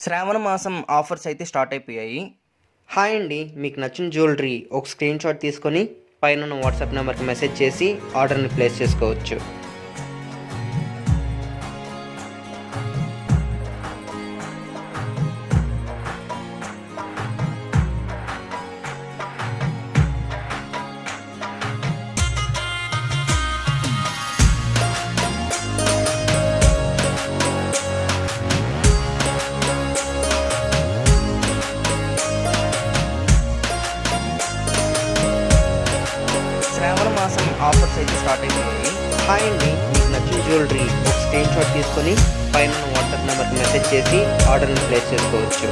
శ్రావణ మాసం ఆఫర్స్ అయితే స్టార్ట్ అయిపోయాయి. హాయ్ అండి, మీకు నచ్చిన జ్యువెలరీ ఒక స్క్రీన్ షాట్ తీసుకొని పైన ఉన్న వాట్సాప్ నెంబర్కి మెసేజ్ చేసి ఆర్డర్ని ప్లేస్ చేసుకోవచ్చు. శ్రావణ మాసం ఆఫర్స్ అయితే స్టార్ట్ అయిపోయాయి. హాయ్ అండి, మీకు నచ్చిన జ్యువెలరీ ఒక స్క్రీన్ షాట్ తీసుకొని పైన ఉన్న వాట్సాప్ నెంబర్కి మెసేజ్ చేసి ఆర్డర్ని ప్లేస్ చేసుకోవచ్చు.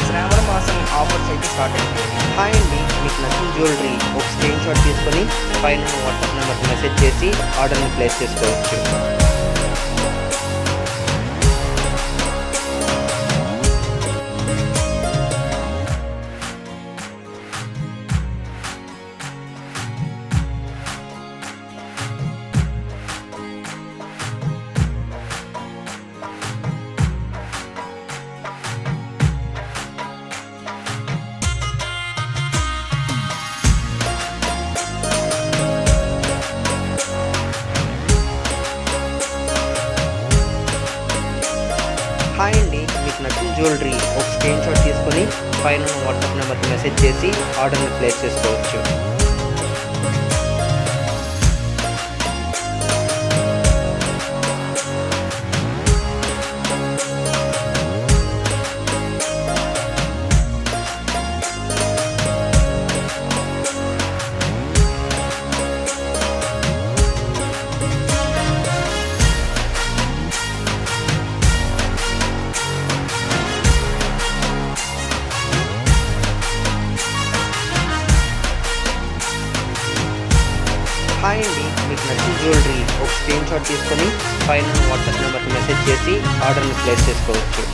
శ్రావణ మాసం ఆఫర్స్ అయితే స్టార్ట్ అయిపోయాయి. హాయ్ అండి, మీకు నచ్చిన జ్యువెలరీ ఒక స్క్రీన్ షాట్ తీసుకొని పైన ఉన్న వాట్సాప్ నెంబర్కి మెసేజ్ చేసి ఆర్డర్ని ప్లేస్ చేసుకోవచ్చు. హాయ్ అండి, మీకు నచ్చిన జ్యువెలరీ ఒక స్క్రీన్ షాట్ తీసుకొని పైన ఉన్న వాట్సాప్ నెంబర్కి మెసేజ్ చేసి ఆర్డర్ని ప్లేస్ చేసుకోవచ్చు. హాయ్ అండి, మీకు నచ్చిన జ్యువెలరీ ఒక స్క్రీన్ షాట్ తీసుకొని పైన ఉన్న వాట్సాప్ నెంబర్కి మెసేజ్ చేసి ఆర్డర్ని ప్లేస్ చేసుకోవచ్చు.